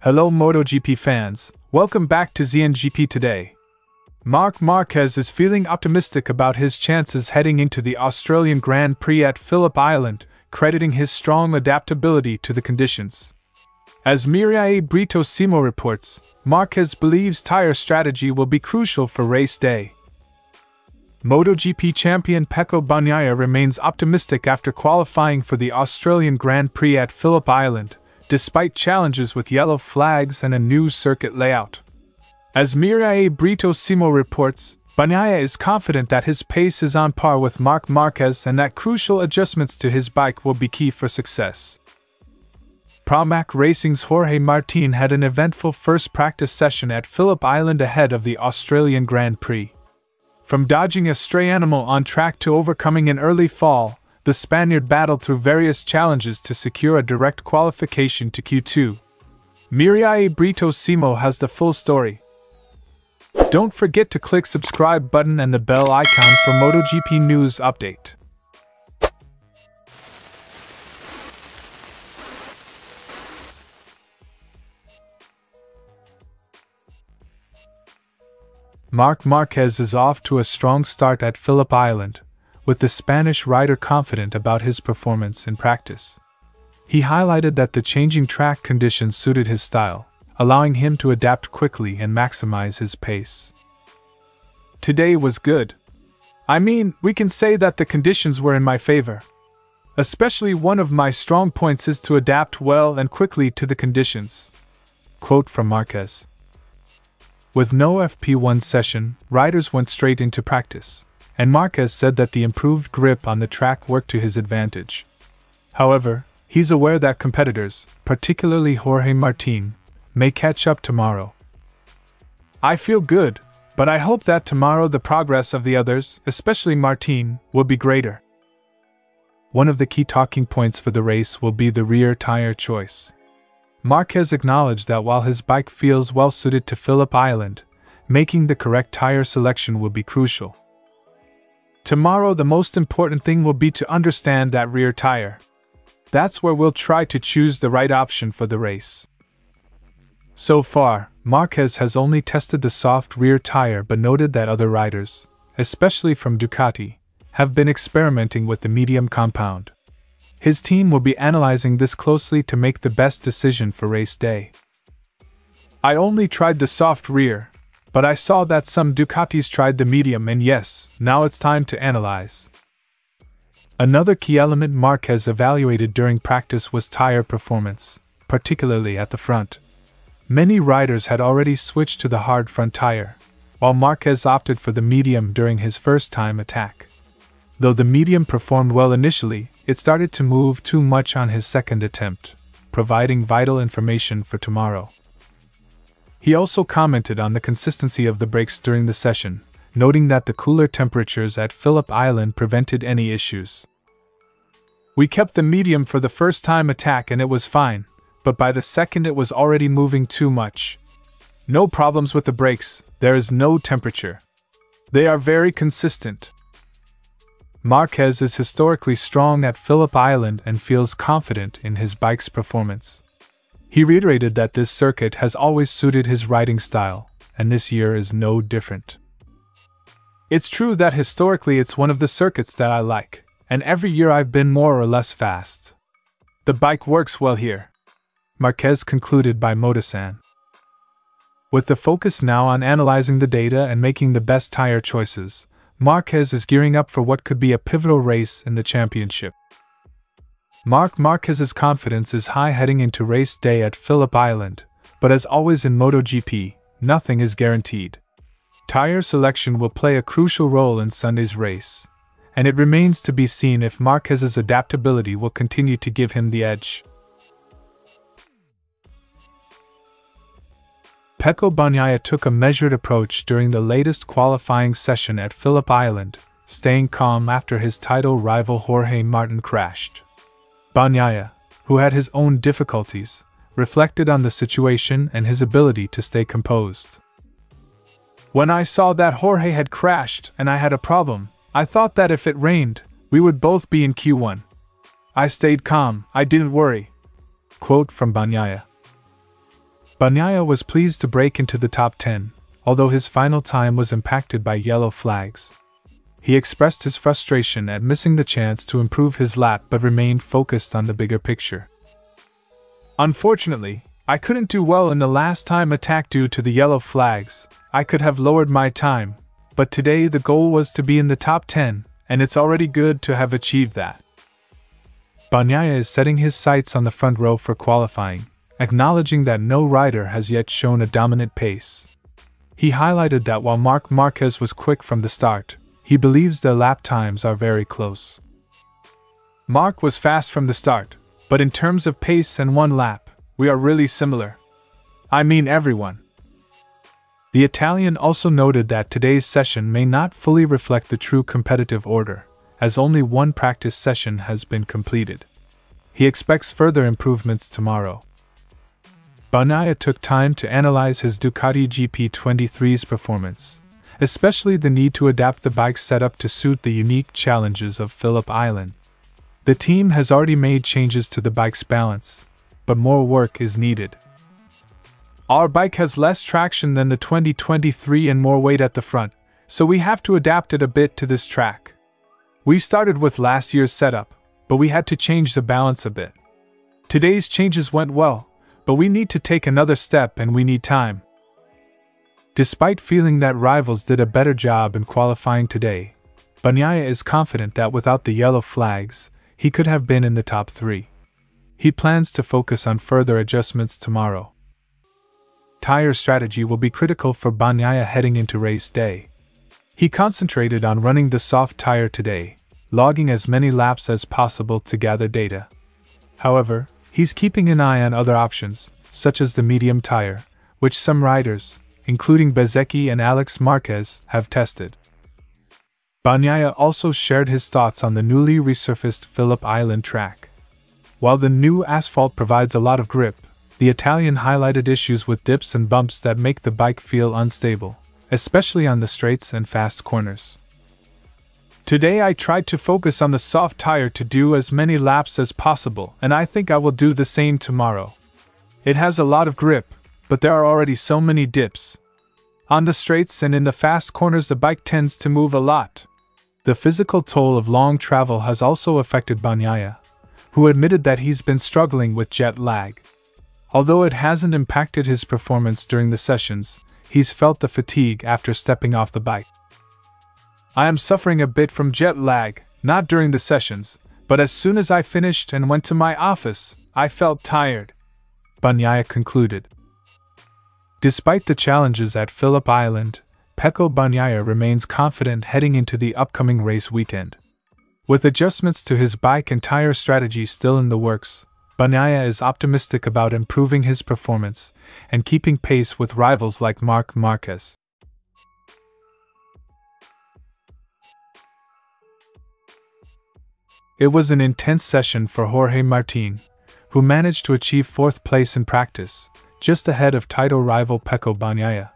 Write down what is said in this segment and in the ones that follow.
Hello MotoGP fans, welcome back to ZNGP Today. Marc Márquez is feeling optimistic about his chances heading into the Australian Grand Prix at Phillip Island, crediting his strong adaptability to the conditions. As Mireia Brito Simó reports, Márquez believes tyre strategy will be crucial for race day. MotoGP champion Pecco Bagnaia remains optimistic after qualifying for the Australian Grand Prix at Phillip Island, despite challenges with yellow flags and a new circuit layout. As Mireia Brito Simó reports, Bagnaia is confident that his pace is on par with Marc Márquez and that crucial adjustments to his bike will be key for success. Pramac Racing's Jorge Martín had an eventful first practice session at Phillip Island ahead of the Australian Grand Prix. From dodging a stray animal on track to overcoming an early fall, the Spaniard battled through various challenges to secure a direct qualification to Q2. Mireia Brito Simó has the full story. Don't forget to click subscribe button and the bell icon for MotoGP news update. Marc Márquez is off to a strong start at Phillip Island, with the Spanish rider confident about his performance in practice. He highlighted that the changing track conditions suited his style, allowing him to adapt quickly and maximize his pace. Today was good. We can say that the conditions were in my favor. Especially one of my strong points is to adapt well and quickly to the conditions. Quote from Marquez. With no FP1 session, riders went straight into practice, and Marquez said that the improved grip on the track worked to his advantage. However, he's aware that competitors, particularly Jorge Martín, may catch up tomorrow. I feel good, but I hope that tomorrow the progress of the others, especially Martín, will be greater. One of the key talking points for the race will be the rear tire choice. Marquez acknowledged that while his bike feels well suited to Phillip Island, making the correct tire selection will be crucial. Tomorrow the most important thing will be to understand that rear tire. That's where we'll try to choose the right option for the race. So far, Marquez has only tested the soft rear tire but noted that other riders, especially from Ducati, have been experimenting with the medium compound. His team will be analyzing this closely to make the best decision for race day. I only tried the soft rear, but I saw that some Ducatis tried the medium and yes, now it's time to analyze. Another key element Marquez evaluated during practice was tire performance, particularly at the front. Many riders had already switched to the hard front tire, while Marquez opted for the medium during his first time attack. Though the medium performed well initially, it started to move too much on his second attempt, providing vital information for tomorrow. He also commented on the consistency of the brakes during the session, noting that the cooler temperatures at Phillip Island prevented any issues. We kept the medium for the first time attack and it was fine, but by the second it was already moving too much. No problems with the brakes, there is no temperature. They are very consistent. Marquez is historically strong at Phillip Island and feels confident in his bike's performance. He reiterated that this circuit has always suited his riding style, and this year is no different. It's true that historically it's one of the circuits that I like, and every year I've been more or less fast. The bike works well here, Marquez concluded by Motosan. With the focus now on analyzing the data and making the best tire choices, Marquez is gearing up for what could be a pivotal race in the championship. Marc Márquez's confidence is high heading into race day at Phillip Island, but as always in MotoGP, nothing is guaranteed. Tire selection will play a crucial role in Sunday's race, and it remains to be seen if Márquez's adaptability will continue to give him the edge. Pecco Bagnaia took a measured approach during the latest qualifying session at Phillip Island, staying calm after his title rival Jorge Martín crashed. Bagnaia, who had his own difficulties, reflected on the situation and his ability to stay composed. When I saw that Jorge had crashed and I had a problem, I thought that if it rained, we would both be in Q1. I stayed calm, I didn't worry. Quote from Bagnaia. Bagnaia was pleased to break into the top 10, although his final time was impacted by yellow flags. He expressed his frustration at missing the chance to improve his lap but remained focused on the bigger picture. "Unfortunately, I couldn't do well in the last time attack due to the yellow flags. I could have lowered my time, but today the goal was to be in the top 10, and it's already good to have achieved that." Bagnaia is setting his sights on the front row for qualifying, acknowledging that no rider has yet shown a dominant pace. He highlighted that while Marc Márquez was quick from the start, he believes their lap times are very close. "Marc was fast from the start, but in terms of pace and one lap, we are really similar. I mean everyone." The Italian also noted that today's session may not fully reflect the true competitive order, as only one practice session has been completed. He expects further improvements tomorrow. Bagnaia took time to analyze his Ducati GP23's performance, especially the need to adapt the bike's setup to suit the unique challenges of Phillip Island. The team has already made changes to the bike's balance, but more work is needed. "Our bike has less traction than the 2023 and more weight at the front, so we have to adapt it a bit to this track. We started with last year's setup, but we had to change the balance a bit. Today's changes went well, but we need to take another step and we need time." Despite feeling that rivals did a better job in qualifying today, Bagnaia is confident that without the yellow flags, he could have been in the top 3. He plans to focus on further adjustments tomorrow. Tire strategy will be critical for Bagnaia heading into race day. He concentrated on running the soft tire today, logging as many laps as possible to gather data. However, he's keeping an eye on other options, such as the medium tire, which some riders, including Bezzecchi and Alex Marquez, have tested. Bagnaia also shared his thoughts on the newly resurfaced Phillip Island track. While the new asphalt provides a lot of grip, the Italian highlighted issues with dips and bumps that make the bike feel unstable, especially on the straights and fast corners. "Today I tried to focus on the soft tire to do as many laps as possible, and I think I will do the same tomorrow. It has a lot of grip, but there are already so many dips. On the straights and in the fast corners the bike tends to move a lot." The physical toll of long travel has also affected Bagnaia, who admitted that he's been struggling with jet lag. Although it hasn't impacted his performance during the sessions, he's felt the fatigue after stepping off the bike. "I am suffering a bit from jet lag, not during the sessions, but as soon as I finished and went to my office, I felt tired," Bagnaia concluded. Despite the challenges at Phillip Island, Pecco Bagnaia remains confident heading into the upcoming race weekend. With adjustments to his bike and tire strategy still in the works, Bagnaia is optimistic about improving his performance and keeping pace with rivals like Marc Márquez. It was an intense session for Jorge Martín, who managed to achieve 4th place in practice, just ahead of title rival Pecco Bagnaia.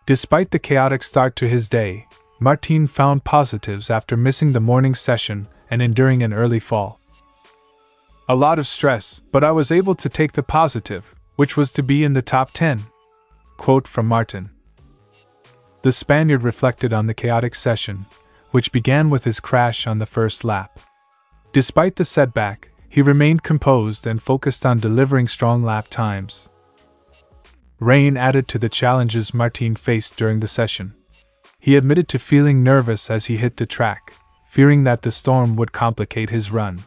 Despite the chaotic start to his day, Martín found positives after missing the morning session and enduring an early fall. "A lot of stress, but I was able to take the positive, which was to be in the top 10. Quote from Martín. The Spaniard reflected on the chaotic session, which began with his crash on the first lap. Despite the setback, he remained composed and focused on delivering strong lap times. Rain added to the challenges Martín faced during the session. He admitted to feeling nervous as he hit the track, fearing that the storm would complicate his run.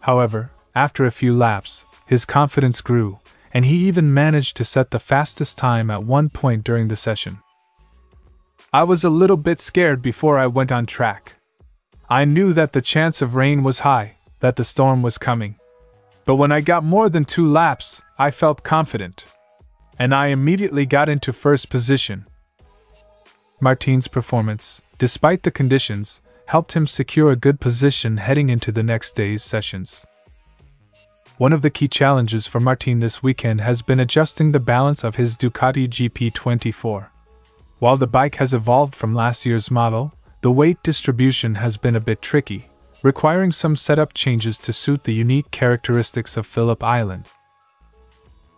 However, after a few laps, his confidence grew, and he even managed to set the fastest time at one point during the session. "I was a little bit scared before I went on track. I knew that the chance of rain was high, that the storm was coming. But when I got more than 2 laps, I felt confident. And I immediately got into first position." Martín's performance, despite the conditions, helped him secure a good position heading into the next day's sessions. One of the key challenges for Martín this weekend has been adjusting the balance of his Ducati GP24. While the bike has evolved from last year's model, the weight distribution has been a bit tricky, requiring some setup changes to suit the unique characteristics of Phillip Island.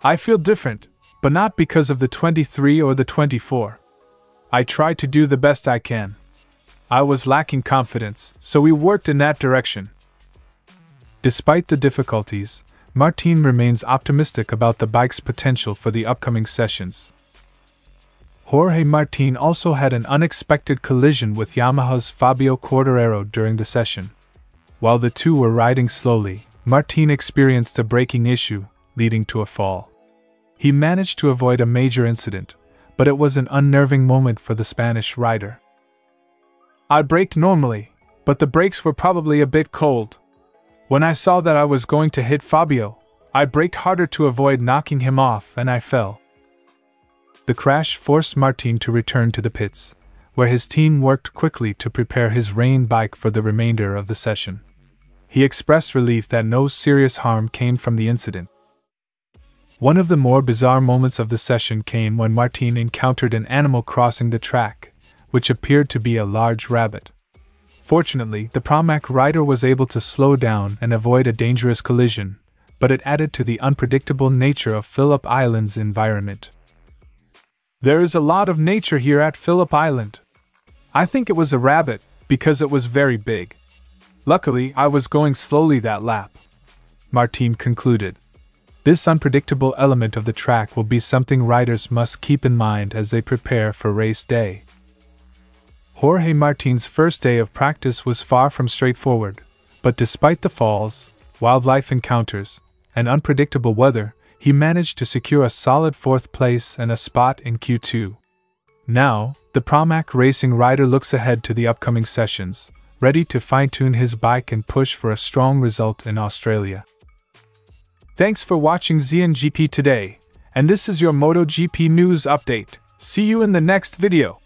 "I feel different, but not because of the 23 or the 24. I tried to do the best I can. I was lacking confidence, so we worked in that direction. Despite the difficulties, Martín remains optimistic about the bike's potential for the upcoming sessions. Jorge Martín also had an unexpected collision with Yamaha's Fabio Quartararo during the session. While the two were riding slowly, Martín experienced a braking issue, leading to a fall. He managed to avoid a major incident, but it was an unnerving moment for the Spanish rider. I braked normally, but the brakes were probably a bit cold. When I saw that I was going to hit Fabio, I braked harder to avoid knocking him off and I fell. The crash forced Martín to return to the pits, where his team worked quickly to prepare his rain bike for the remainder of the session. He expressed relief that no serious harm came from the incident. One of the more bizarre moments of the session came when Martín encountered an animal crossing the track, which appeared to be a large rabbit. Fortunately, the Pramac rider was able to slow down and avoid a dangerous collision, but it added to the unpredictable nature of Phillip Island's environment. There is a lot of nature here at Phillip Island. I think it was a rabbit, because it was very big. Luckily, I was going slowly that lap. Martín concluded. This unpredictable element of the track will be something riders must keep in mind as they prepare for race day. Jorge Martín's first day of practice was far from straightforward, but despite the falls, wildlife encounters, and unpredictable weather, he managed to secure a solid 4th place and a spot in Q2. Now, the Pramac racing rider looks ahead to the upcoming sessions, ready to fine-tune his bike and push for a strong result in Australia. Thanks for watching ZNGP Today, and this is your MotoGP news update. See you in the next video.